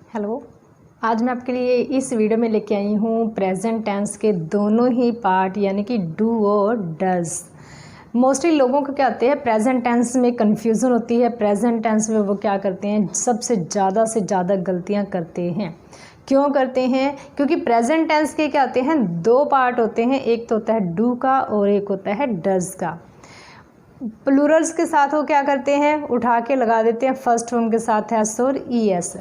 Hello. आज मैं आपके लिए इस वीडियो में लेके आई हूँ प्रेजेंट टेंस के दोनों ही पार्ट यानी कि डू और डज। मोस्टली लोगों को क्या होते हैं, प्रेजेंट टेंस में कन्फ्यूज़न होती है। प्रेजेंट टेंस में वो क्या करते हैं, सबसे ज़्यादा गलतियाँ करते हैं। क्यों करते हैं? क्योंकि प्रेजेंट टेंस के क्या होते हैं, दो पार्ट होते हैं, एक तो होता है डू का और एक होता है डज का। प्लूरल्स के साथ वो क्या करते हैं, उठा के लगा देते हैं फर्स्ट फॉर्म के साथ एस और ई एस,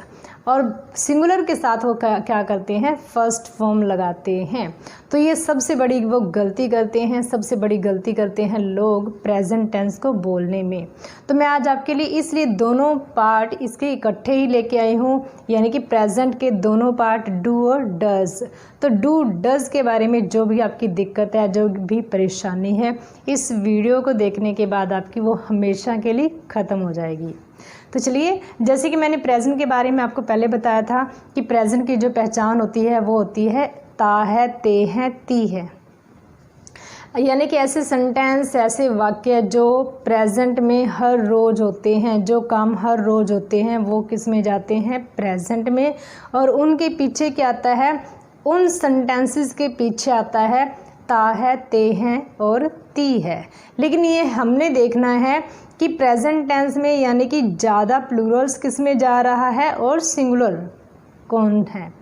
और सिंगुलर के साथ वो क्या करते हैं, फर्स्ट फॉर्म लगाते हैं। तो ये सबसे बड़ी वो गलती करते हैं, सबसे बड़ी गलती करते हैं लोग प्रेजेंट टेंस को बोलने में। तो मैं आज आपके लिए इसलिए दोनों पार्ट इसके इकट्ठे ही लेके आई हूँ, यानी कि प्रेजेंट के दोनों पार्ट डू और डज। तो डू डज के बारे में जो भी आपकी दिक्कत है, जो भी परेशानी है, इस वीडियो को देखने के बाद आपकी वो हमेशा के लिए ख़त्म हो जाएगी। तो चलिए, जैसे कि मैंने प्रेजेंट के बारे में आपको पहले बताया था कि प्रेजेंट की जो पहचान होती है वो होती है ता है, ते है, ती है। यानी कि ऐसे सेंटेंस, ऐसे वाक्य जो प्रेजेंट में हर रोज़ होते हैं, जो काम हर रोज़ होते हैं, वो किस में जाते हैं, प्रेजेंट में। और उनके पीछे क्या आता है, उन सेंटेंसेस के पीछे आता है ता है, ते हैं और ती है। लेकिन ये हमने देखना है कि प्रेजेंट टेंस में यानी कि ज़्यादा प्लूरल्स किस में जा रहा है और सिंगुलर कौन है,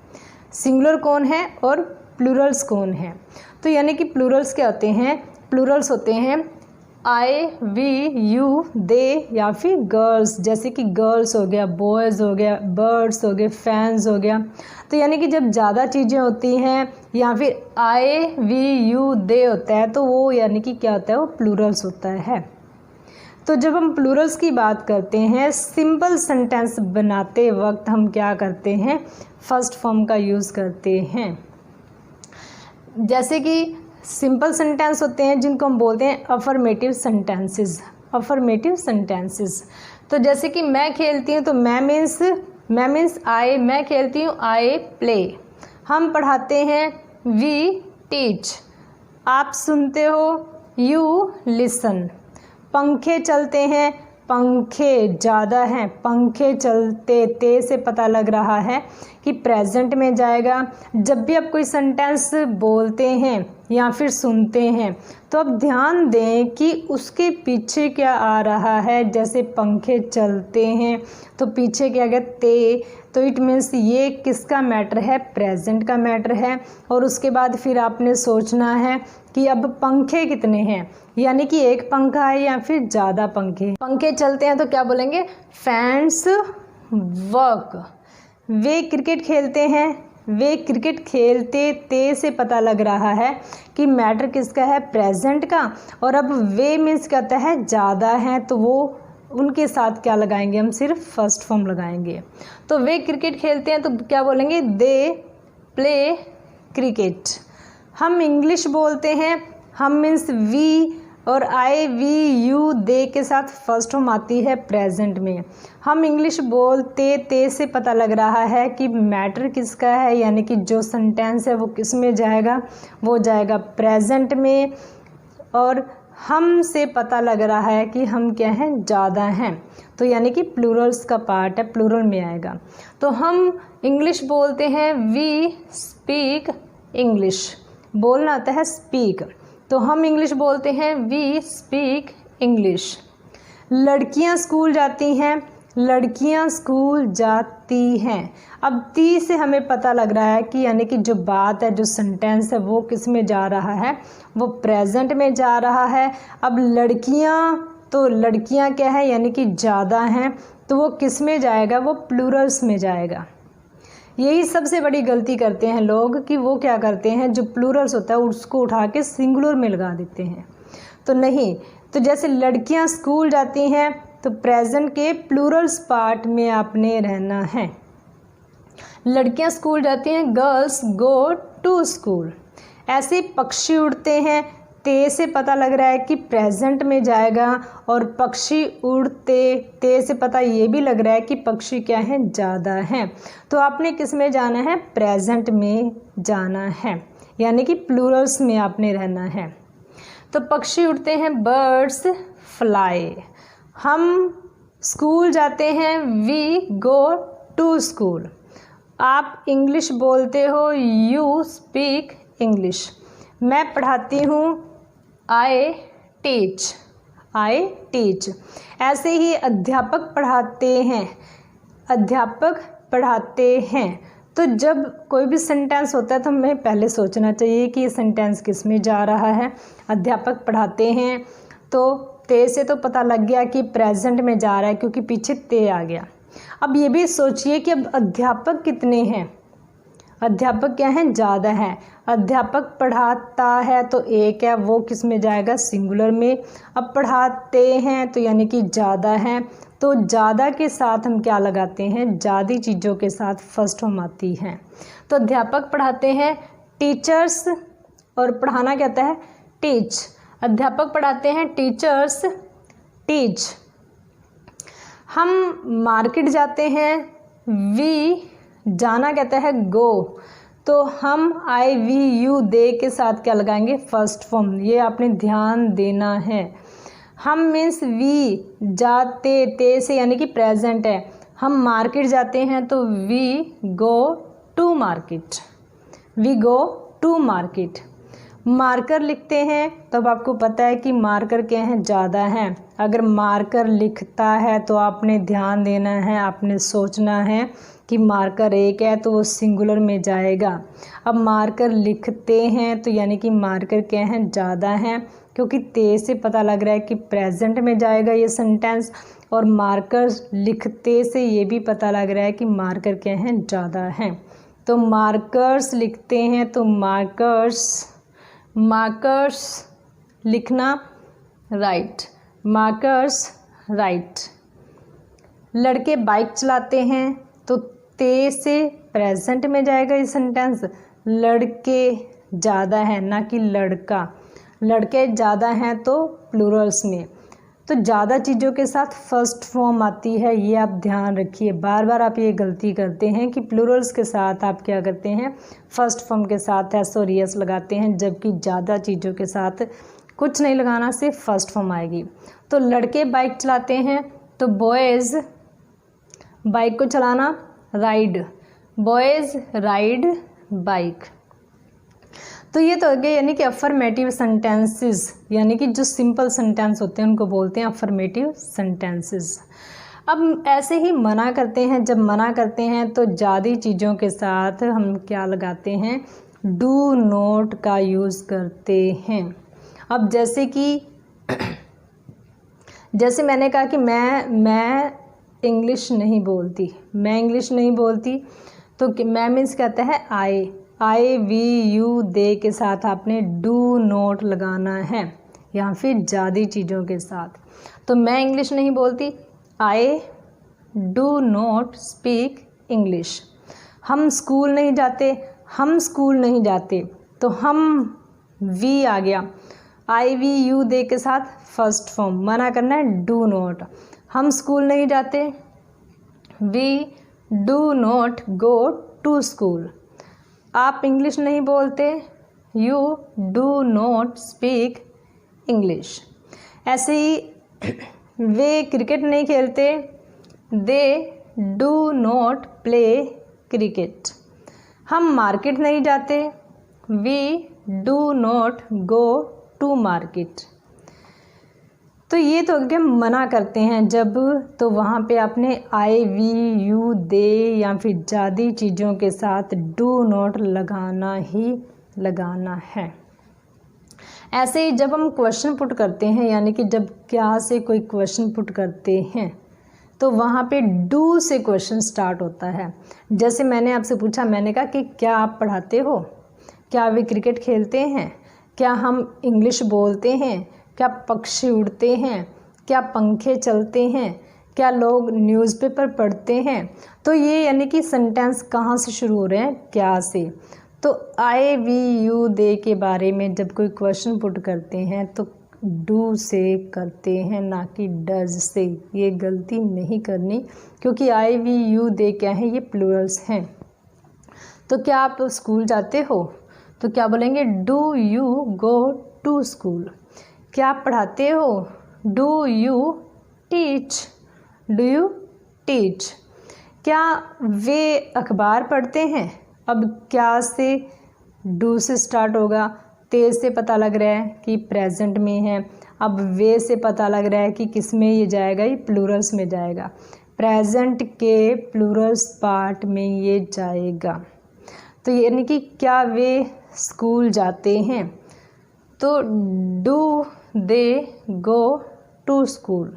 सिंगुलर कौन है और प्लूरल्स कौन है। तो यानी कि प्लूरल्स क्या होते हैं, प्लूरल्स होते हैं आई, वी, यू, दे या फिर गर्ल्स। जैसे कि गर्ल्स हो गया, बॉयज़ हो गया, बर्ड्स हो गए, फैंस हो गया। तो यानी कि जब ज़्यादा चीज़ें होती हैं या फिर आई, वी, यू, दे होता है, तो वो यानी कि क्या होता है, वो प्लूरल्स होता है। तो जब हम प्लूरल्स की बात करते हैं, सिंपल सेंटेंस बनाते वक्त हम क्या करते हैं, फर्स्ट फॉर्म का यूज़ करते हैं। जैसे कि सिंपल सेंटेंस होते हैं जिनको हम बोलते हैं अफर्मेटिव सेंटेंसेस, अफर्मेटिव सेंटेंसेस। तो जैसे कि मैं खेलती हूँ, तो मैं मीन्स आई, मैं खेलती हूँ, आई प्ले। हम पढ़ाते हैं, वी टीच। आप सुनते हो, यू लिसन। पंखे चलते हैं, पंखे ज़्यादा हैं, पंखे चलते, ते से पता लग रहा है कि प्रेजेंट में जाएगा। जब भी आप कोई सेंटेंस बोलते हैं या फिर सुनते हैं, तो अब ध्यान दें कि उसके पीछे क्या आ रहा है। जैसे पंखे चलते हैं तो पीछे क्या गया, ते, तो इट मीन्स ये किसका मैटर है, प्रेजेंट का मैटर है। और उसके बाद फिर आपने सोचना है कि अब पंखे कितने हैं, यानी कि एक पंखा है या फिर ज़्यादा पंखे। पंखे चलते हैं तो क्या बोलेंगे, फैंस वर्क। वे क्रिकेट खेलते हैं, वे क्रिकेट खेलते, ते से पता लग रहा है कि मैटर किसका है, प्रेजेंट का। और अब वे मीन्स कहता है ज़्यादा हैं, तो वो उनके साथ क्या लगाएंगे, हम सिर्फ फर्स्ट फॉर्म लगाएंगे। तो वे क्रिकेट खेलते हैं तो क्या बोलेंगे, दे प्ले क्रिकेट। हम इंग्लिश बोलते हैं, हम मीन्स वी और आई, वी, यू, दे के साथ फर्स्ट फॉर्म आती है प्रेजेंट में। हम इंग्लिश बोलते, ते से पता लग रहा है कि मैटर किसका है, यानी कि जो सेंटेंस है वो किस में जाएगा, वो जाएगा प्रेजेंट में। और हम से पता लग रहा है कि हम क्या हैं, ज़्यादा हैं, तो यानी कि प्लूरल्स का पार्ट है, प्लूरल में आएगा। तो हम इंग्लिश बोलते हैं, वी स्पीक इंग्लिश। बोलना आता है स्पीक, तो हम इंग्लिश बोलते हैं, वी स्पीक इंग्लिश। लड़कियां स्कूल जाती हैं, लड़कियां स्कूल जाती हैं। अब ती से हमें पता लग रहा है कि यानी कि जो बात है, जो सेंटेंस है, वो किस में जा रहा है, वो प्रेजेंट में जा रहा है। अब लड़कियां, तो लड़कियां क्या है, यानी कि ज़्यादा हैं, तो वो किस में जाएगा, वो प्लूरल्स में जाएगा। यही सबसे बड़ी गलती करते हैं लोग कि वो क्या करते हैं, जो प्लूरल्स होता है उसको उठा के सिंगुलर में लगा देते हैं। तो नहीं, तो जैसे लड़कियां स्कूल जाती हैं, तो प्रेजेंट के प्लूरल्स पार्ट में आपने रहना है। लड़कियां स्कूल जाती हैं, गर्ल्स गो टू स्कूल। ऐसे पक्षी उड़ते हैं, ते से पता लग रहा है कि प्रेजेंट में जाएगा, और पक्षी उड़ते, ते से पता ये भी लग रहा है कि पक्षी क्या है, ज़्यादा हैं। तो आपने किस में जाना है, प्रेजेंट में जाना है, यानी कि प्लूरल्स में आपने रहना है। तो पक्षी उड़ते हैं, बर्ड्स फ्लाई। हम स्कूल जाते हैं, वी गो टू स्कूल। आप इंग्लिश बोलते हो, यू स्पीक इंग्लिश। मैं पढ़ाती हूँ, आई टीच, आई टीच। ऐसे ही अध्यापक पढ़ाते हैं, अध्यापक पढ़ाते हैं। तो जब कोई भी सेंटेंस होता है तो हमें पहले सोचना चाहिए कि ये सेंटेंस किस में जा रहा है। अध्यापक पढ़ाते हैं तो ते से तो पता लग गया कि प्रेजेंट में जा रहा है क्योंकि पीछे ते आ गया। अब ये भी सोचिए कि अब अध्यापक कितने हैं, अध्यापक क्या हैं, ज़्यादा है। अध्यापक पढ़ाता है तो एक है, वो किस में जाएगा, सिंगुलर में। अब पढ़ाते हैं तो यानी कि ज़्यादा है, तो ज़्यादा के साथ हम क्या लगाते हैं, ज़्यादा चीज़ों के साथ फर्स्ट फॉर्म आती है। तो अध्यापक पढ़ाते हैं, टीचर्स, और पढ़ाना कहता है टीच। अध्यापक पढ़ाते हैं, टीचर्स टीच। हम मार्केट जाते हैं, वी, जाना कहता है गो, तो हम आई वी यू दे के साथ क्या लगाएंगे, फर्स्ट फॉर्म। ये आपने ध्यान देना है। हम मीन्स वी, जाते, ते से यानी कि प्रेजेंट है। हम मार्केट जाते हैं तो we go to market, we go to market. Marker लिखते हैं तो अब आपको पता है कि मार्कर क्या है, ज़्यादा है। अगर मार्कर लिखता है तो आपने ध्यान देना है, आपने सोचना है कि मार्कर एक है तो वो सिंगुलर में जाएगा। अब मार्कर लिखते हैं तो यानी कि मार्कर क्या है, ज़्यादा है, क्योंकि ते से पता लग रहा है कि प्रेजेंट में जाएगा ये सेंटेंस। और मार्कर लिखते से ये भी पता लग रहा है कि मार्कर क्या है, ज़्यादा है। तो मार्कर्स लिखते हैं तो मार्कर्स, मार्कर्स लिखना राइट, मार्कर्स राइट। लड़के बाइक चलाते हैं तो ते से प्रेजेंट में जाएगा ये सेंटेंस। लड़के ज़्यादा है ना कि लड़का, लड़के ज़्यादा हैं तो प्लूरल्स में। तो ज़्यादा चीज़ों के साथ फर्स्ट फॉर्म आती है, ये आप ध्यान रखिए। बार बार आप ये गलती करते हैं कि प्लूरल्स के साथ आप क्या करते हैं, फर्स्ट फॉर्म के साथ एस और यस लगाते हैं, जबकि ज़्यादा चीज़ों के साथ कुछ नहीं लगाना, सिर्फ फर्स्ट फॉर्म आएगी। तो लड़के बाइक चलाते हैं तो बॉयज़, बाइक को चलाना राइड, बॉयज़ राइड बाइक। तो ये तो हो गया यानी कि अफर्मेटिव सेंटेंसेस, यानी कि जो सिंपल सेंटेंस होते हैं उनको बोलते हैं अफर्मेटिव सेंटेंसेस। अब ऐसे ही मना करते हैं, जब मना करते हैं तो ज़्यादा चीज़ों के साथ हम क्या लगाते हैं, डू नॉट का यूज़ करते हैं। अब जैसे कि जैसे मैंने कहा कि मैं इंग्लिश नहीं बोलती, मैं इंग्लिश नहीं बोलती, तो मैं मीन्स कहता है आई वी यू दे के साथ आपने डू नॉट लगाना है, या फिर ज़्यादा चीज़ों के साथ। तो मैं इंग्लिश नहीं बोलती, आई डू नॉट स्पीक इंग्लिश। हम स्कूल नहीं जाते, हम स्कूल नहीं जाते, तो हम वी आ गया, आई वी यू दे के साथ फर्स्ट फॉर्म। मना करना है डू नॉट। हम स्कूल नहीं जाते, we do not go to school. आप इंग्लिश नहीं बोलते, you do not speak English. ऐसे ही वे क्रिकेट नहीं खेलते, they do not play cricket. हम मार्केट नहीं जाते, we do not go to market. तो ये तो क्या मना करते हैं जब, तो वहाँ पे आपने आई वी यू दे या फिर ज़्यादा चीज़ों के साथ डू नॉट लगाना ही लगाना है। ऐसे ही जब हम क्वेश्चन पुट करते हैं, यानी कि जब क्या से कोई क्वेश्चन पुट करते हैं तो वहाँ पे डू से क्वेश्चन स्टार्ट होता है। जैसे मैंने आपसे पूछा, मैंने कहा कि क्या आप पढ़ाते हो, क्या वे क्रिकेट खेलते हैं, क्या हम इंग्लिश बोलते हैं, क्या पक्षी उड़ते हैं, क्या पंखे चलते हैं, क्या लोग न्यूज़पेपर पढ़ते हैं। तो ये यानी कि सेंटेंस कहाँ से शुरू हो रहे हैं, क्या से। तो आई वी यू दे के बारे में जब कोई क्वेश्चन पुट करते हैं तो डू से करते हैं, ना कि डज से। ये गलती नहीं करनी, क्योंकि आई वी यू दे क्या है, ये प्लूरल्स हैं। तो क्या आप स्कूल जाते हो, तो क्या बोलेंगे, do you go to school. क्या आप पढ़ाते हो, do you teach, do you teach. क्या वे अखबार पढ़ते हैं? अब क्या से डू से स्टार्ट होगा, ते से पता लग रहा है कि प्रेजेंट में है। अब वे से पता लग रहा है कि किस में ये जाएगा, ये प्लूरल्स में जाएगा, प्रेजेंट के प्लूरल्स पार्ट में ये जाएगा। तो यानी कि क्या वे स्कूल जाते हैं? तो do they go to school.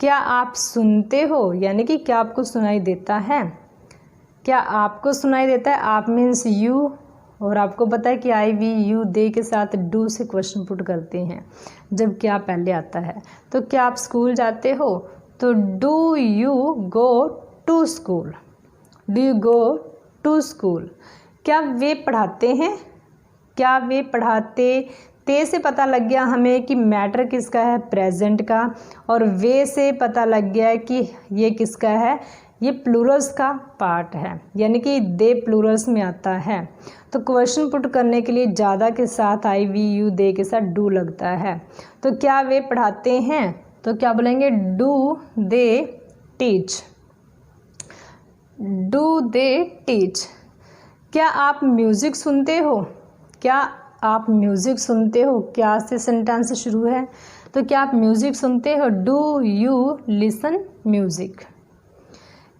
क्या आप सुनते हो, यानी कि क्या आपको सुनाई देता है? क्या आपको सुनाई देता है? आप मीन्स यू, और आपको पता है कि आई वी यू दे के साथ डू से क्वेश्चन पुट करते हैं जब क्या पहले आता है। तो क्या आप स्कूल जाते हो? तो do you go to school, do you go to school. क्या वे पढ़ाते हैं? क्या वे पढ़ाते, ते से पता लग गया हमें कि मैटर किसका है, प्रेजेंट का, और वे से पता लग गया है कि ये किसका है, ये प्लूरल्स का पार्ट है, यानी कि दे प्लूरल्स में आता है। तो क्वेश्चन पुट करने के लिए ज़्यादा के साथ आई वी यू दे के साथ डू लगता है। तो क्या वे पढ़ाते हैं? तो क्या बोलेंगे, do they teach, do they teach. क्या आप म्यूज़िक सुनते हो? क्या आप म्यूज़िक सुनते हो? क्या से सेंटेंस शुरू है, तो क्या आप म्यूज़िक सुनते हो? Do you listen music.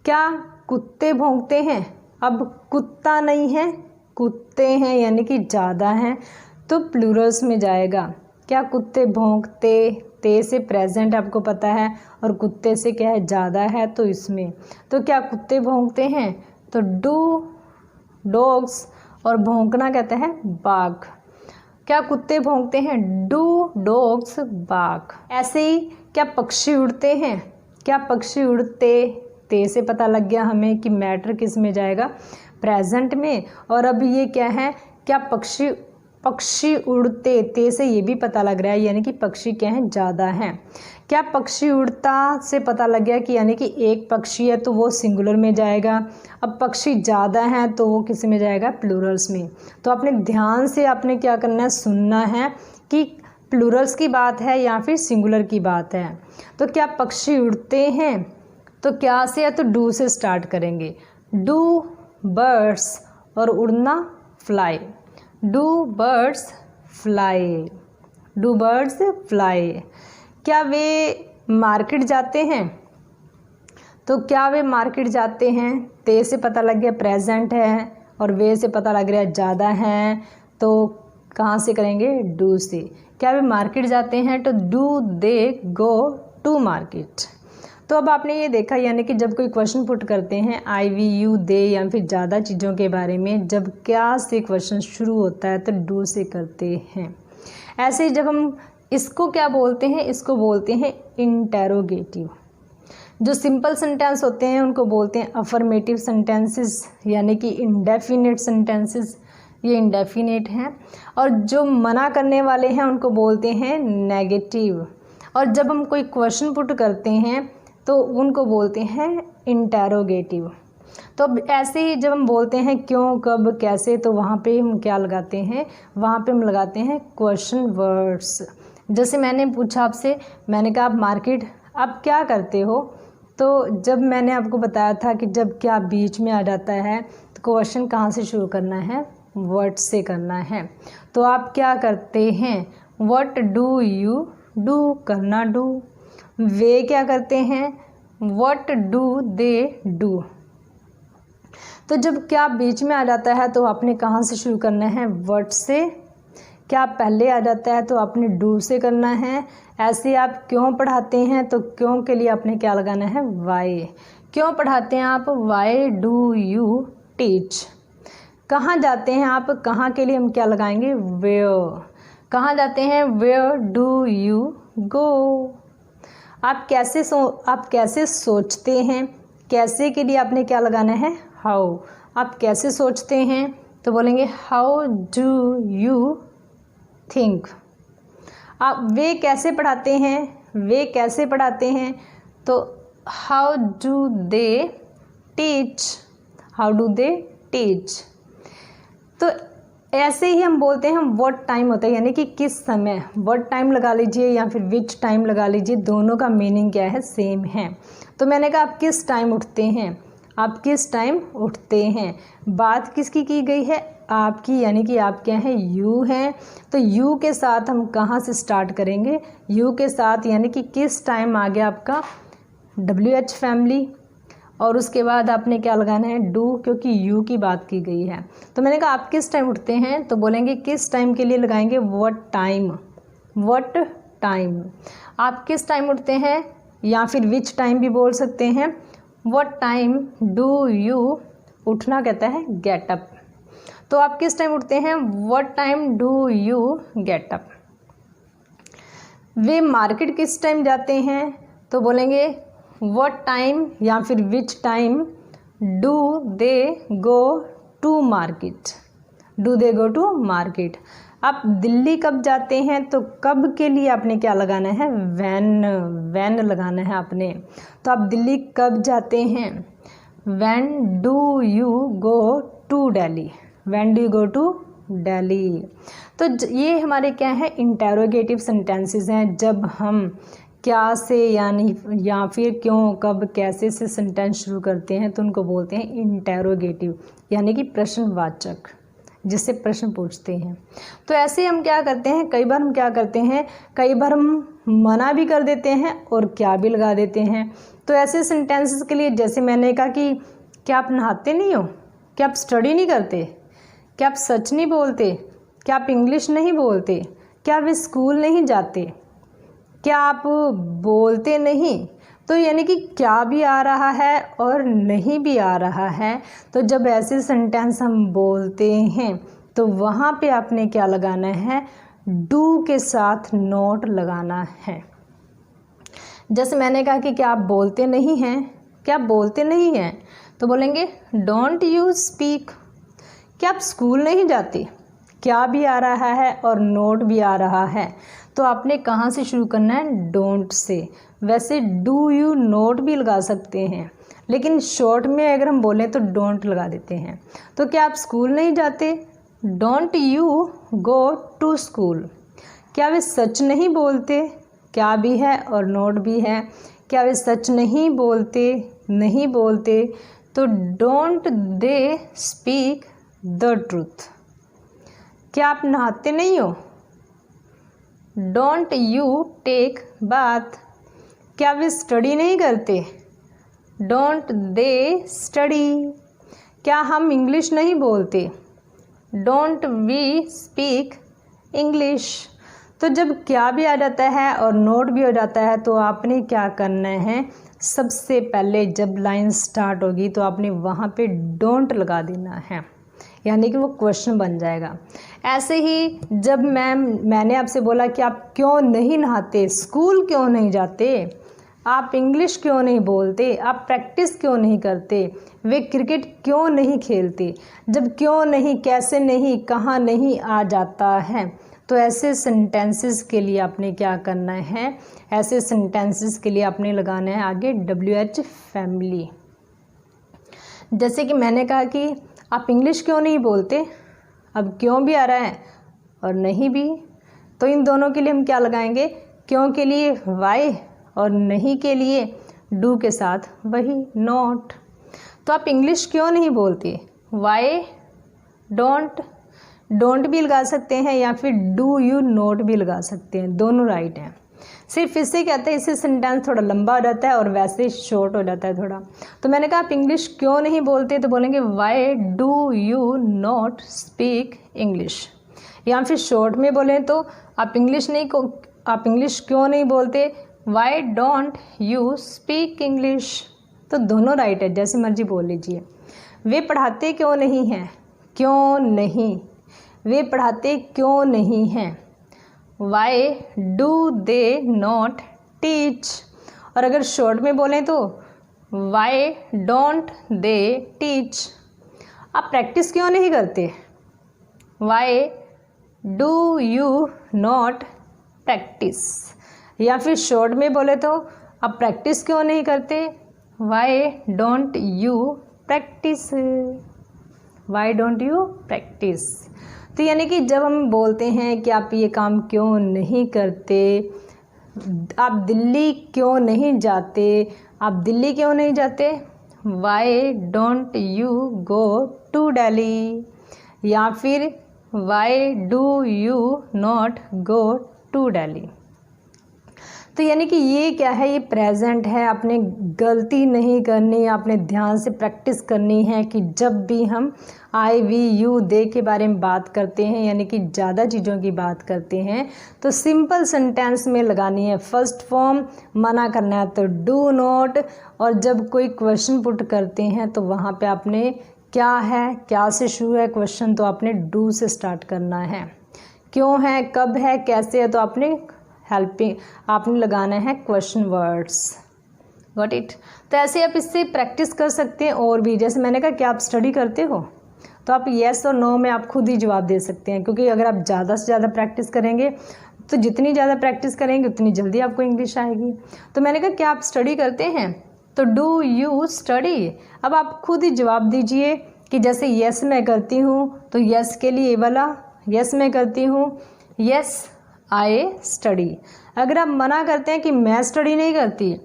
क्या कुत्ते भौंकते हैं? अब कुत्ता नहीं है, कुत्ते हैं, यानी कि ज़्यादा हैं, तो प्लूरल्स में जाएगा। क्या कुत्ते भौंकते, ते से प्रेजेंट आपको पता है, और कुत्ते से क्या है, ज़्यादा है, तो इसमें। तो क्या कुत्ते भौंकते हैं? तो डू डॉग्स, और भौंकना कहते हैं बाग। क्या कुत्ते भौंकते हैं? डू डॉग्स बाग। ऐसे ही क्या पक्षी उड़ते हैं? क्या पक्षी उड़ते, ते से पता लग गया हमें कि मैटर किस में जाएगा, प्रेजेंट में। और अब ये क्या है, क्या पक्षी, पक्षी उड़ते, ते से ये भी पता लग रहा है, यानी कि पक्षी क्या है, ज़्यादा हैं। क्या पक्षी उड़ता से पता लग गया कि यानी कि एक पक्षी है तो वो सिंगुलर में जाएगा। अब पक्षी ज़्यादा हैं तो वो किस में जाएगा, प्लूरल्स में। तो आपने ध्यान से आपने क्या करना है, सुनना है कि प्लूरल्स की बात है या फिर सिंगुलर की बात है। तो क्या पक्षी उड़ते हैं, तो क्या से है, तो डू से स्टार्ट करेंगे। डू बर्ड्स, और उड़ना fly, do birds fly, do birds fly. क्या वे मार्केट जाते हैं? तो क्या वे मार्केट जाते हैं, ते से पता लग गया प्रेजेंट है, और वे से पता लग रहा है ज़्यादा हैं, तो कहाँ से करेंगे, डू से। क्या वे मार्केट जाते हैं? तो do they go to market. तो अब आपने ये देखा, यानी कि जब कोई क्वेश्चन पुट करते हैं आई वी यू दे या फिर ज़्यादा चीज़ों के बारे में, जब क्या से क्वेश्चन शुरू होता है तो डू से करते हैं। ऐसे ही जब हम इसको क्या बोलते हैं, इसको बोलते हैं इंटेरोगेटिव। जो सिंपल सेंटेंस होते हैं उनको बोलते हैं अफर्मेटिव सेंटेंसेस, यानी कि इंडेफिनेट सेंटेंसेस, ये इंडेफिनेट हैं। और जो मना करने वाले हैं उनको बोलते हैं नेगेटिव। और जब हम कोई क्वेश्चन पुट करते हैं तो उनको बोलते हैं इंटेरोगेटिव। तो अब ऐसे ही जब हम बोलते हैं क्यों, कब, कैसे, तो वहाँ पे हम क्या लगाते हैं, वहाँ पे हम लगाते हैं क्वेश्चन वर्ड्स। जैसे मैंने पूछा आपसे, मैंने कहा आप मार्केट, आप क्या करते हो? तो जब मैंने आपको बताया था कि जब क्या बीच में आ जाता है तो क्वेश्चन कहाँ से शुरू करना है, वर्ड से करना है। तो आप क्या करते हैं, व्हाट डू यू डू, करना डू। वे क्या करते हैं, व्हाट डू दे डू। तो जब क्या बीच में आ जाता है तो आपने कहाँ से शुरू करना है, व्हाट से। क्या पहले आ जाता है तो आपने डू से करना है। ऐसे आप क्यों पढ़ाते हैं, तो क्यों के लिए आपने क्या लगाना है, वाई। क्यों पढ़ाते हैं आप, वाई डू यू टीच। कहाँ जाते हैं आप, कहाँ के लिए हम क्या लगाएंगे, वेयर। कहाँ जाते हैं, वेयर डू यू गो। आप कैसे सोचते हैं, कैसे के लिए आपने क्या लगाना है, हाउ। आप कैसे सोचते हैं तो बोलेंगे हाउ डू यू थिंक। आप वे कैसे पढ़ाते हैं, वे कैसे पढ़ाते हैं तो how do they teach, how do they teach. तो ऐसे ही हम बोलते हैं, हम व्हाट टाइम होता है, यानी कि किस समय, व्हाट टाइम लगा लीजिए या फिर विच टाइम लगा लीजिए, दोनों का मीनिंग क्या है, सेम है। तो मैंने कहा आप किस टाइम उठते हैं, आप किस टाइम उठते हैं। बात किसकी की गई है, आपकी, यानी कि आप क्या हैं, यू हैं। तो यू के साथ हम कहाँ से स्टार्ट करेंगे, यू के साथ, यानी कि किस टाइम आ गया आपका WH फैमिली, और उसके बाद आपने क्या लगाना है, डू, क्योंकि यू की बात की गई है। तो मैंने कहा आप किस टाइम उठते हैं, तो बोलेंगे किस टाइम के लिए लगाएंगे व्हाट टाइम, व्हाट टाइम। आप किस टाइम उठते हैं, या फिर विच टाइम भी बोल सकते हैं। व्हाट टाइम डू यू, उठना कहता है गेट अप। तो आप किस टाइम उठते हैं, what time do you get up. वे मार्केट किस टाइम जाते हैं, तो बोलेंगे व्हाट टाइम या फिर which time do they go to market, do they go to market. आप दिल्ली कब जाते हैं, तो कब के लिए आपने क्या लगाना है, वैन, वैन लगाना है आपने। तो आप दिल्ली कब जाते हैं, when do you go to Delhi, when do you go to Delhi. तो ये हमारे क्या है, इंटेरोगेटिव सेंटेंसेस हैं। जब हम क्या से या फिर क्यों, कब, कैसे से सेंटेंस शुरू करते हैं तो उनको बोलते हैं इंटेरोगेटिव, यानी कि प्रश्नवाचक, जिससे प्रश्न पूछते हैं। तो ऐसे हम क्या करते हैं, कई बार हम क्या करते हैं, कई बार हम मना भी कर देते हैं और क्या भी लगा देते हैं। तो ऐसे सेंटेंसेस के लिए, जैसे मैंने कहा कि क्या आप नहाते नहीं हो, क्या आप स्टडी नहीं करते, क्या आप सच नहीं बोलते, क्या आप इंग्लिश नहीं बोलते, क्या आप स्कूल नहीं जाते, क्या आप बोलते नहीं। तो यानी कि क्या भी आ रहा है और नहीं भी आ रहा है। तो जब ऐसे सेंटेंस हम बोलते हैं तो वहाँ पे आपने क्या लगाना है, डू के साथ नोट लगाना है। जैसे मैंने कहा कि क्या आप बोलते नहीं हैं, क्या आप बोलते नहीं हैं, तो बोलेंगे डोंट यू स्पीक। क्या आप स्कूल नहीं जाते, क्या भी आ रहा है और नोट भी आ रहा है। तो आपने कहाँ से शुरू करना है, डोंट से। वैसे डू यू नोट भी लगा सकते हैं, लेकिन शॉर्ट में अगर हम बोलें तो डोंट लगा देते हैं। तो क्या आप स्कूल नहीं जाते, don't you go to school. क्या वे सच नहीं बोलते, क्या भी है और नोट भी है। क्या वे सच नहीं बोलते, नहीं बोलते, तो don't they speak the truth. क्या आप नहाते नहीं हो, डोंट यू टेक बाथ। क्या वे स्टडी नहीं करते, डोंट दे स्टडी। क्या हम इंग्लिश नहीं बोलते, डोंट वी स्पीक इंग्लिश। तो जब क्या भी आ जाता है और नोट भी हो जाता है तो आपने क्या करना है, सबसे पहले जब लाइन स्टार्ट होगी तो आपने वहाँ पे डोंट लगा देना है, यानी कि वो क्वेश्चन बन जाएगा। ऐसे ही जब मैंने आपसे बोला कि आप क्यों नहीं नहाते, स्कूल क्यों नहीं जाते, आप इंग्लिश क्यों नहीं बोलते, आप प्रैक्टिस क्यों नहीं करते, वे क्रिकेट क्यों नहीं खेलते। जब क्यों नहीं, कैसे नहीं, कहाँ नहीं आ जाता है तो ऐसे सेंटेंसेस के लिए आपने क्या करना है, ऐसे सेंटेंसेस के लिए आपने लगाना है आगे WH फैमिली। जैसे कि मैंने कहा कि आप इंग्लिश क्यों नहीं बोलते, अब क्यों भी आ रहा है और नहीं भी, तो इन दोनों के लिए हम क्या लगाएंगे, क्यों के लिए वाई और नहीं के लिए डू के साथ वही नॉट। तो आप इंग्लिश क्यों नहीं बोलते, वाई डोंट, डोंट भी लगा सकते हैं या फिर डू यू नोट भी लगा सकते हैं, दोनों राइट हैं। सिर्फ इससे कहते हैं इससे सेंटेंस थोड़ा लंबा हो जाता है और वैसे शॉर्ट हो जाता है थोड़ा। तो मैंने कहा आप इंग्लिश क्यों नहीं बोलते, तो बोलेंगे Y do you not speak English. या फिर शॉर्ट में बोलें तो आप इंग्लिश क्यों नहीं बोलते, Y don't you speak English. तो दोनों राइट है, जैसे मर्जी बोल लीजिए। वे पढ़ाते क्यों नहीं हैं, क्यों नहीं, वे पढ़ाते क्यों नहीं हैं, why do they not teach. और अगर शॉर्ट में बोलें तो वाई डोंट दे टीच। आप प्रैक्टिस क्यों नहीं करते, Y do you not practice. या फिर शॉर्ट में बोले तो आप प्रैक्टिस क्यों नहीं करते, Y don't you practice, Y don't you practice. तो यानी कि जब हम बोलते हैं कि आप ये काम क्यों नहीं करते, आप दिल्ली क्यों नहीं जाते, आप दिल्ली क्यों नहीं जाते, why don't you go to Delhi, या फिर why do you not go to Delhi. तो यानी कि ये क्या है, ये प्रेजेंट है। आपने गलती नहीं करनी, आपने ध्यान से प्रैक्टिस करनी है कि जब भी हम आई वी यू दे के बारे में बात करते हैं, यानी कि ज़्यादा चीज़ों की बात करते हैं, तो सिंपल सेंटेंस में लगानी है फर्स्ट फॉर्म। मना करना है तो डू नॉट, और जब कोई क्वेश्चन पुट करते हैं तो वहाँ पे आपने क्या है, क्या से शुरू है क्वेश्चन, तो आपने डू से स्टार्ट करना है। क्यों है, कब है, कैसे है, तो आपने हेल्पिंग आपने लगाना है क्वेश्चन वर्ड्स। Got it. तो ऐसे आप इससे प्रैक्टिस कर सकते हैं। और भी जैसे मैंने कहा कि आप स्टडी करते हो, तो आप येस और नो में आप खुद ही जवाब दे सकते हैं, क्योंकि अगर आप ज़्यादा से ज़्यादा प्रैक्टिस करेंगे तो जितनी ज़्यादा प्रैक्टिस करेंगे उतनी जल्दी आपको इंग्लिश आएगी। तो मैंने कहा कि आप स्टडी करते हैं, तो डू यू स्टडी। अब आप खुद ही जवाब दीजिए कि जैसे येस मैं करती हूँ, तो येस के लिए ये वाला येस मैं करती हूँ, येस आई स्टडी। अगर आप मना करते हैं कि मैं स्टडी नहीं करती,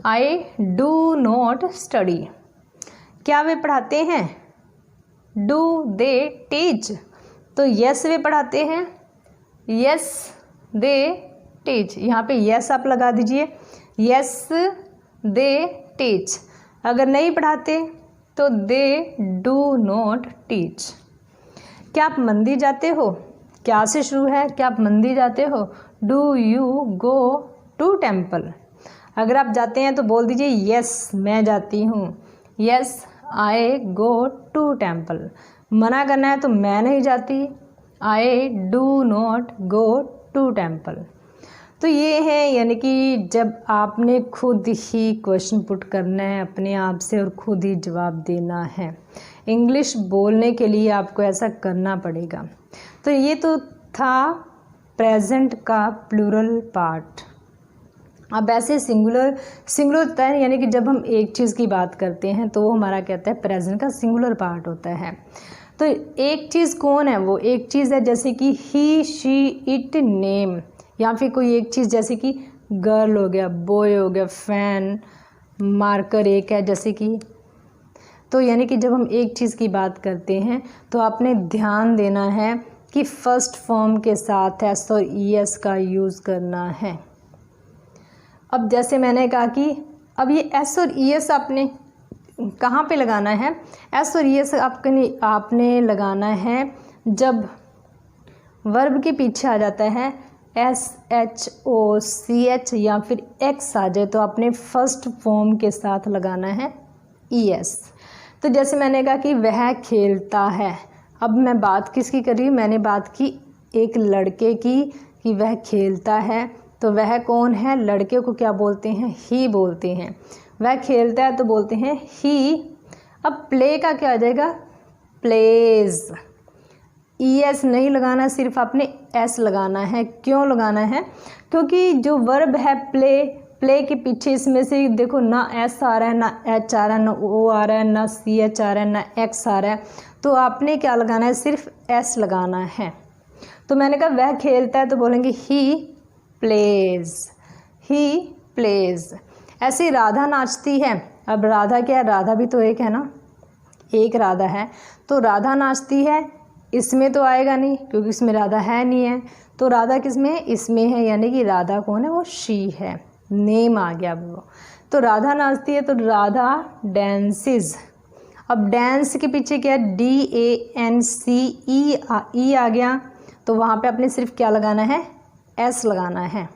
आई डू नॉट स्टडी। क्या वे पढ़ाते हैं, डू दे टीच। तो यस वे पढ़ाते हैं, यस दे टीच। यहाँ पे यस आप लगा दीजिए, यस दे टीच। अगर नहीं पढ़ाते तो दे डू नॉट टीच। क्या आप मंदिर जाते हो, क्या से शुरू है, क्या आप मंदिर जाते हो, do you go to temple. अगर आप जाते हैं तो बोल दीजिए यस मैं जाती हूँ, yes I go to temple. मना करना है तो मैं नहीं जाती, I do not go to temple. तो ये है, यानी कि जब आपने खुद ही क्वेश्चन पुट करना है अपने आप से और खुद ही जवाब देना है। इंग्लिश बोलने के लिए आपको ऐसा करना पड़ेगा। तो ये तो था प्रेजेंट का प्लूरल पार्ट। अब ऐसे सिंगुलर होता है, यानी कि जब हम एक चीज़ की बात करते हैं तो वो हमारा कहता है प्रेजेंट का सिंगुलर पार्ट होता है। तो एक चीज़ कौन है, वो एक चीज़ है जैसे कि ही शी इट नेम, या फिर कोई एक चीज़ जैसे कि गर्ल हो गया, बॉय हो गया, फैन, मार्कर एक है जैसे कि। तो यानी कि जब हम एक चीज़ की बात करते हैं तो आपने ध्यान देना है कि फर्स्ट फॉर्म के साथ एस और ई एस का यूज़ करना है। अब जैसे मैंने कहा कि अब ये एस और ई एस आपने कहाँ पे लगाना है, एस और ई एस आपने लगाना है जब वर्ब के पीछे आ जाता है S H O C H या फिर एक्स आ जाए, तो आपने फर्स्ट फॉर्म के साथ लगाना है ई एस। तो जैसे मैंने कहा कि वह खेलता है, अब मैं बात किसकी कर रही हूँ, मैंने बात की एक लड़के की कि वह खेलता है। तो वह कौन है, लड़के को क्या बोलते हैं, ही बोलते हैं। वह खेलता है तो बोलते हैं ही। अब प्ले का क्या आ जाएगा, प्लेज। ई एस नहीं लगाना, सिर्फ आपने एस लगाना है। क्यों लगाना है, क्योंकि जो वर्ब है प्ले के पीछे इसमें से देखो ना एस आ रहा है, ना एच आ रहा है, ना ओ आ रहा है, ना सी एच आ रहा है, ना एक्स आ रहा है। तो आपने क्या लगाना है, सिर्फ एस लगाना है। तो मैंने कहा वह खेलता है तो बोलेंगे ही प्लेज, ही प्लेज। ऐसे राधा नाचती है। अब राधा क्या है, राधा भी तो एक है ना, एक राधा है। तो राधा नाचती है, इसमें तो आएगा नहीं क्योंकि इसमें राधा है नहीं है। तो राधा किस में है, इसमें है, यानी कि राधा कौन है, वो शी है, नेम आ गया वो। तो राधा नाचती है तो राधा डांसेस। अब डांस के पीछे क्या है, डी ए एन सी ई आ गया। तो वहाँ पे आपने सिर्फ क्या लगाना है, एस लगाना है,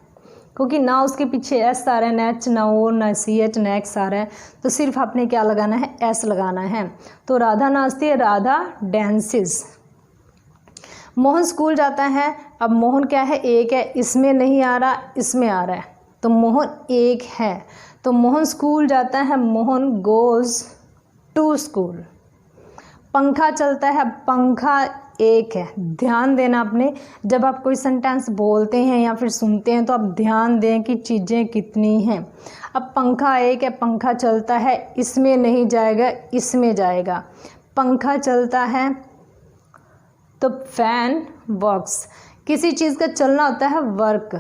क्योंकि ना उसके पीछे एस आ रहा है, ना एच, ना ओ, ना सी एच, ना एक्स आ रहा है। तो सिर्फ आपने क्या लगाना है, एस लगाना है। तो राधा नाचती है, राधा डांसेस। मोहन स्कूल जाता है। अब मोहन क्या है, एक है, इसमें नहीं आ रहा, इसमें आ रहा है। तो मोहन एक है, तो मोहन स्कूल जाता है, मोहन गोज़ टू स्कूल। पंखा चलता है, पंखा एक है। ध्यान देना आपने, जब आप कोई सेंटेंस बोलते हैं या फिर सुनते हैं तो आप ध्यान दें कि चीज़ें कितनी हैं। अब पंखा एक है, पंखा चलता है, इसमें नहीं जाएगा, इसमें जाएगा। पंखा चलता है तो फैन वर्क्स। किसी चीज़ का चलना होता है वर्क,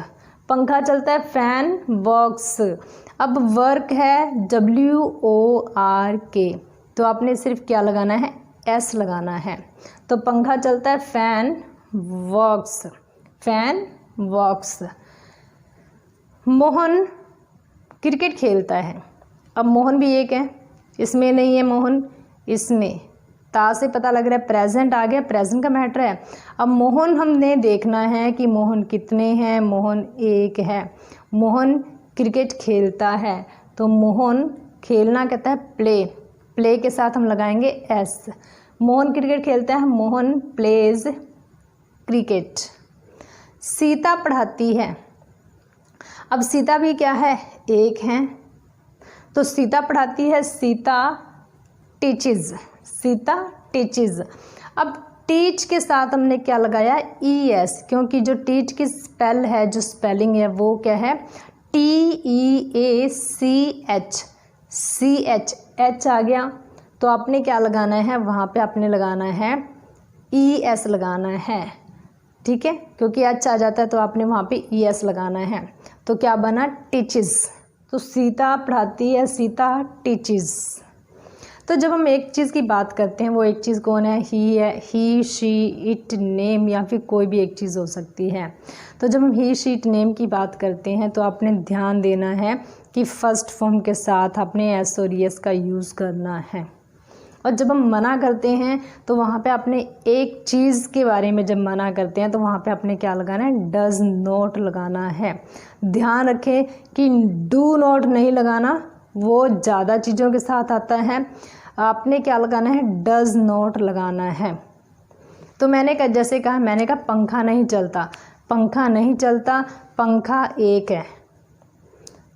पंखा चलता है, फैन वर्क्स। अब वर्क है WORK, तो आपने सिर्फ क्या लगाना है, S लगाना है। तो पंखा चलता है, fan works, fan works. Mohan cricket खेलता है, अब मोहन भी एक है, इसमें नहीं है मोहन, इसमें ता से पता लग रहा है प्रेजेंट आ गया, प्रेजेंट का मैटर है। अब मोहन हमने देखना है कि मोहन कितने हैं, मोहन एक है। मोहन क्रिकेट खेलता है, तो मोहन खेलना कहता है प्ले, प्ले के साथ हम लगाएंगे S। मोहन क्रिकेट खेलता है, मोहन प्लेज क्रिकेट। सीता पढ़ाती है, अब सीता भी क्या है, एक है, तो सीता पढ़ाती है, सीता टीचेज, सीता टीचेज। अब टीच के साथ हमने क्या लगाया, ES, क्योंकि जो टीच की स्पेल है, जो स्पेलिंग है वो क्या है, TEACH, H आ गया, तो आपने क्या लगाना है, वहाँ पे आपने लगाना है ES लगाना है, ठीक है, क्योंकि H आ जाता है तो आपने वहाँ पे ES लगाना है। तो क्या बना, टीचेज। तो सीता पढ़ाती है, सीता टीचेज। तो जब हम एक चीज़ की बात करते हैं, वो एक चीज़ कौन है, ही शी इट नेम, या फिर कोई भी एक चीज़ हो सकती है। तो जब हम ही शी इट नेम की बात करते हैं तो आपने ध्यान देना है कि फर्स्ट फॉर्म के साथ आपने S और ES का यूज़ करना है। और जब हम मना करते हैं तो वहाँ पे आपने एक चीज़ के बारे में जब मना करते हैं तो वहाँ पे आपने क्या लगाना है, डज़ नॉट लगाना है। ध्यान रखें कि डू नॉट नहीं लगाना, वो ज़्यादा चीज़ों के साथ आता है। आपने क्या लगाना है, डज़ नॉट लगाना है। तो मैंने जैसे कहा, मैंने कहा पंखा नहीं चलता, पंखा नहीं चलता, पंखा एक है,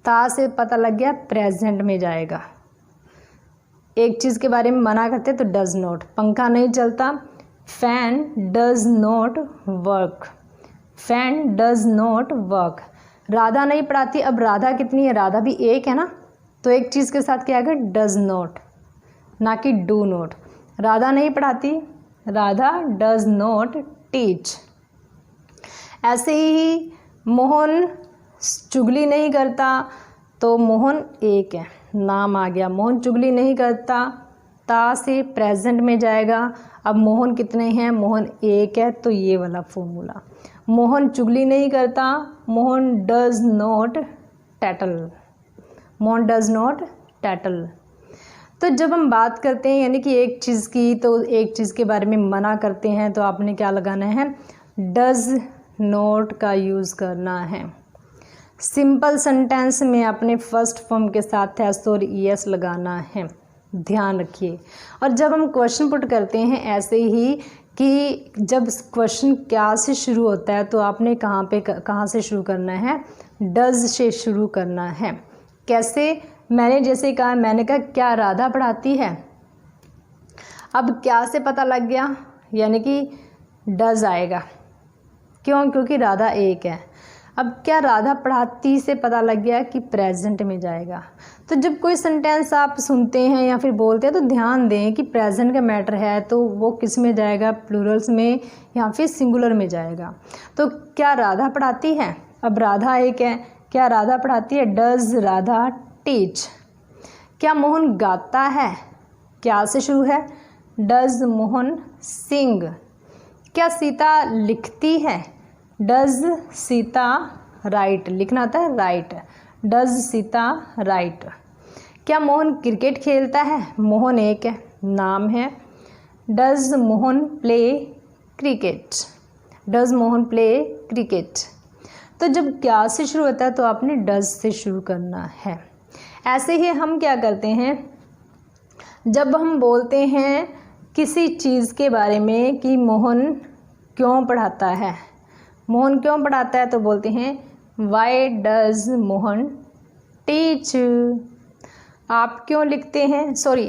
ता से पता लग गया प्रेजेंट में जाएगा। एक चीज़ के बारे में मना करते तो डज़ नॉट, पंखा नहीं चलता, fan does not work, fan does not work. Radha नहीं पढ़ाती, अब राधा कितनी है, राधा भी एक है ना, तो एक चीज़ के साथ क्या आएगा, डज़ नॉट, ना कि डू नॉट। राधा नहीं पढ़ाती, राधा डज़ नॉट टीच। ऐसे ही मोहन चुगली नहीं करता, तो मोहन एक है, नाम आ गया, मोहन चुगली नहीं करता, ता से प्रेजेंट में जाएगा। अब मोहन कितने हैं, मोहन एक है, तो ये वाला फॉर्मूला। मोहन चुगली नहीं करता, Mohan does not tattle, Mohan does not tattle. तो जब हम बात करते हैं यानी कि एक चीज़ की, तो एक चीज़ के बारे में मना करते हैं तो आपने क्या लगाना है, डज़ नॉट का यूज़ करना है। सिंपल सेंटेंस में आपने फर्स्ट फॉर्म के साथ S और ES लगाना है, ध्यान रखिए। और जब हम क्वेश्चन पुट करते हैं ऐसे ही कि जब क्वेश्चन क्या से शुरू होता है तो आपने कहाँ से शुरू करना है, डज़ से शुरू करना है। कैसे, मैंने जैसे कहा, मैंने कहा क्या राधा पढ़ाती है, अब क्या से पता लग गया, यानी कि डज़ आएगा, क्यों, क्योंकि राधा एक है। अब क्या राधा पढ़ाती से पता लग गया कि प्रेजेंट में जाएगा। तो जब कोई सेंटेंस आप सुनते हैं या फिर बोलते हैं तो ध्यान दें कि प्रेजेंट का मैटर है तो वो किस में जाएगा, प्लूरल्स में या फिर सिंगुलर में जाएगा। तो क्या राधा पढ़ाती है, अब राधा एक है, क्या राधा पढ़ाती है, डज़ राधा टीच। क्या मोहन गाता है, क्या से शुरू है, डज़ मोहन सिंग। क्या सीता लिखती है, डज़ सीता राइट, लिखना आता है राइट, डज़ सीता राइट। क्या मोहन क्रिकेट खेलता है, मोहन एक है, नाम है, does Mohan play cricket, does Mohan play cricket. तो जब क्या से शुरू होता है तो आपने डज़ से शुरू करना है। ऐसे ही हम क्या करते हैं, जब हम बोलते हैं किसी चीज़ के बारे में कि मोहन क्यों पढ़ाता है, मोहन क्यों पढ़ाता है, तो बोलते हैं वाई डज़ मोहन टीच। आप क्यों लिखते हैं, सॉरी,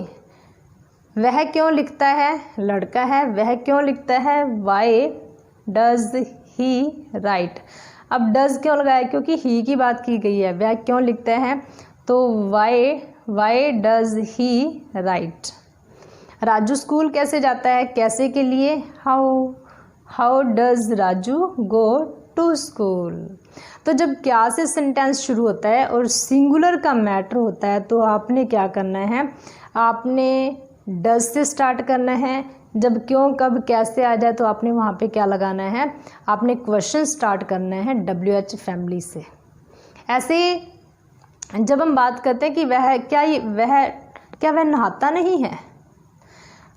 वह क्यों लिखता है, लड़का है, वह क्यों लिखता है, वाई डज़ ही राइट। अब डज़ क्यों लगाया, क्योंकि ही की बात की गई है, वह क्यों लिखता है, तो why does he write. Raju school कैसे जाता है, कैसे के लिए, how does Raju go to school. तो जब क्या से सेंटेंस शुरू होता है और सिंगुलर का मैटर होता है तो आपने क्या करना है, आपने डज से स्टार्ट करना है। जब क्यों कब कैसे आ जाए तो आपने वहाँ पे क्या लगाना है, आपने क्वेश्चन स्टार्ट करना है WH फैमिली से। ऐसे जब हम बात करते हैं कि वह नहाता नहीं है,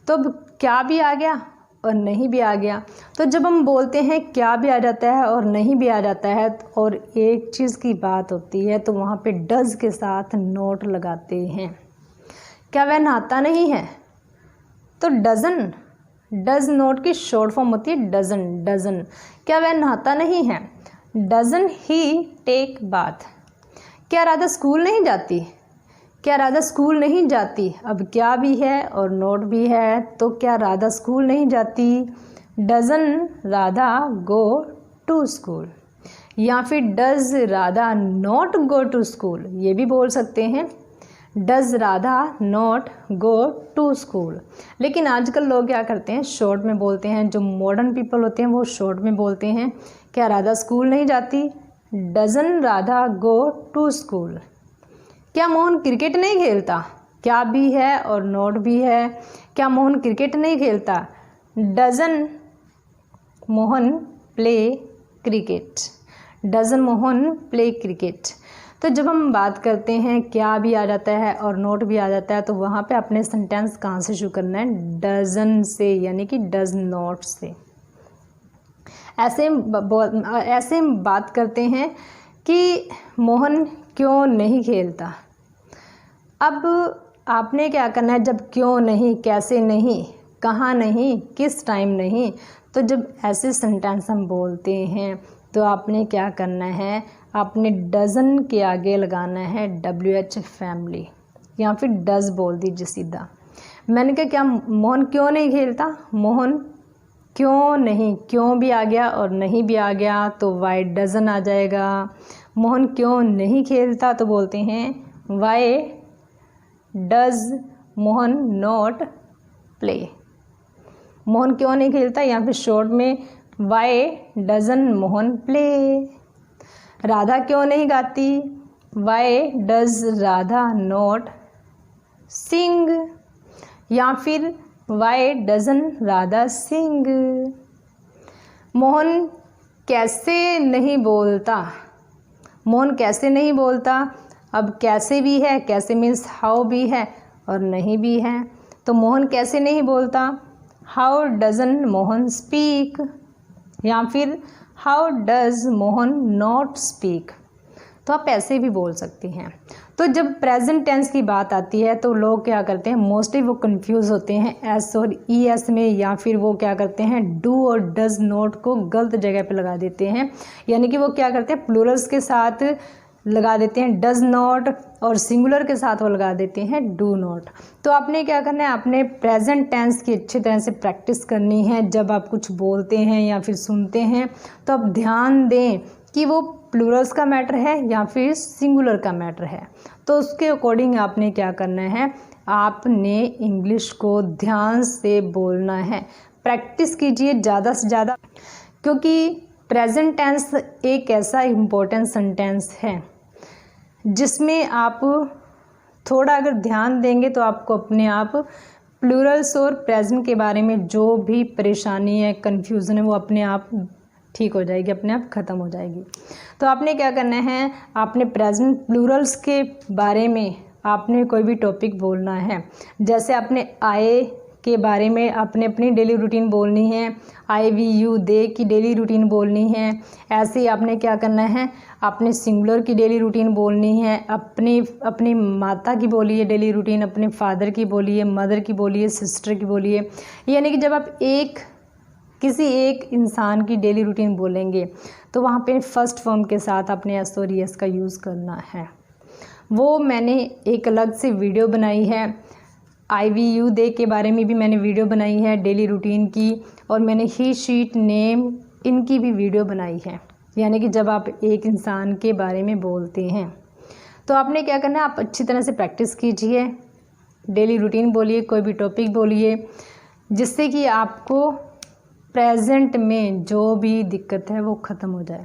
तो अब क्या भी आ गया और नहीं भी आ गया। तो जब हम बोलते हैं क्या भी आ जाता है और नहीं भी आ जाता है और एक चीज़ की बात होती है तो वहाँ पे डज के साथ नोट लगाते हैं। क्या वह नहाता नहीं है, तो डजन, डज नोट की शॉर्ट फॉर्म होती है डजन, डजन। क्या वह नहाता नहीं है, डजन ही टेक बाथ। क्या राधा स्कूल नहीं जाती, क्या राधा स्कूल नहीं जाती। अब क्या भी है और नोट भी है, तो क्या राधा स्कूल नहीं जाती, doesn't Radha go to school. या फिर does Radha not go to school, ये भी बोल सकते हैं, does Radha not go to school. लेकिन आजकल लोग क्या करते हैं, शॉर्ट में बोलते हैं। जो मॉडर्न पीपल होते हैं वो शॉर्ट में बोलते हैं। क्या राधा स्कूल नहीं जाती, doesn't Radha go to school. क्या मोहन क्रिकेट नहीं खेलता, क्या भी है और नॉट भी है। क्या मोहन क्रिकेट नहीं खेलता, doesn't Mohan play cricket, doesn't Mohan play cricket. तो जब हम बात करते हैं क्या भी आ जाता है और नोट भी आ जाता है तो वहाँ पे अपने सेंटेंस कहाँ से शुरू करना है, डजन से, यानी कि डज नॉट से। ऐसे हम बात करते हैं कि मोहन क्यों नहीं खेलता। अब आपने क्या करना है, जब क्यों नहीं, कैसे नहीं, कहाँ नहीं, किस टाइम नहीं, तो जब ऐसे सेंटेंस हम बोलते हैं तो आपने क्या करना है, आपने डजन के आगे लगाना है WH फैमिली, या फिर डज बोल दीजिए सीधा। मैंने कहा क्या मोहन क्यों नहीं खेलता, मोहन क्यों नहीं, क्यों भी आ गया और नहीं भी आ गया तो वाई डजन आ जाएगा। मोहन क्यों नहीं खेलता तो बोलते हैं why does Mohan not play. Mohan क्यों नहीं खेलता, या फिर शॉर्ट में why doesn't Mohan play. Radha क्यों नहीं गाती, why does Radha not sing, या फिर why doesn't Radha sing. Mohan कैसे नहीं बोलता, मोहन कैसे नहीं बोलता। अब कैसे भी है, कैसे मीन्स हाउ भी है और नहीं भी है, तो मोहन कैसे नहीं बोलता, हाउ डजन मोहन स्पीक, या फिर how does Mohan not speak. तो आप ऐसे भी बोल सकते हैं। तो जब प्रेजेंट टेंस की बात आती है तो लोग क्या करते हैं, मोस्टली वो कंफ्यूज होते हैं एस और ES में, या फिर वो क्या करते हैं डू और डज नॉट को गलत जगह पे लगा देते हैं। यानी कि वो क्या करते हैं प्लूरल्स के साथ लगा देते हैं डज नॉट और सिंगुलर के साथ वो लगा देते हैं डू नॉट। तो आपने क्या करना है, आपने प्रेजेंट टेंस की अच्छी तरह से प्रैक्टिस करनी है। जब आप कुछ बोलते हैं या फिर सुनते हैं तो आप ध्यान दें कि वो प्लूरल्स का मैटर है या फिर सिंगुलर का मैटर है। तो उसके अकॉर्डिंग आपने क्या करना है, आपने इंग्लिश को ध्यान से बोलना है। प्रैक्टिस कीजिए ज़्यादा से ज़्यादा, क्योंकि प्रेजेंट टेंस एक ऐसा इम्पोर्टेंट सेंटेंस है जिसमें आप थोड़ा अगर ध्यान देंगे तो आपको अपने आप प्लूरल्स और प्रेजेंट के बारे में जो भी परेशानी है, कन्फ्यूज़न है, वो अपने आप ठीक हो जाएगी, अपने आप ख़त्म हो जाएगी। तो आपने क्या करना है, आपने प्रेजेंट प्लूरल्स के बारे में आपने कोई भी टॉपिक बोलना है। जैसे आपने आए के बारे में आपने अपनी डेली रूटीन बोलनी है, आई वी यू दे की डेली रूटीन बोलनी है। ऐसे ही आपने क्या करना है, आपने सिंगुलर की डेली रूटीन बोलनी है, अपनी माता की बोलिए डेली रूटीन, अपने फादर की बोलिए, मदर की बोलिए, सिस्टर की बोलिए। यानी कि जब आप किसी एक इंसान की डेली रूटीन बोलेंगे तो वहाँ पे फर्स्ट फॉर्म के साथ अपने एस और एस का यूज़ करना है। वो मैंने एक अलग से वीडियो बनाई है, IVU दे के बारे में भी मैंने वीडियो बनाई है डेली रूटीन की, और मैंने ही शीट नेम इनकी भी वीडियो बनाई है। यानी कि जब आप एक इंसान के बारे में बोलते हैं तो आपने क्या करना है, आप अच्छी तरह से प्रैक्टिस कीजिए, डेली रूटीन बोलिए, कोई भी टॉपिक बोलिए, जिससे कि आपको प्रेजेंट में जो भी दिक्कत है वो ख़त्म हो जाए।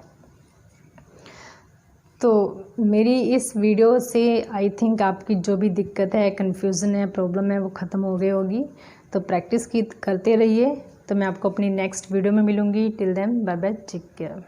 तो मेरी इस वीडियो से आई थिंक आपकी जो भी दिक्कत है, कन्फ्यूज़न है, प्रॉब्लम है, वो ख़त्म हो गई होगी। तो प्रैक्टिस की करते रहिए। तो मैं आपको अपनी नेक्स्ट वीडियो में मिलूँगी। Till then bye bye, take care.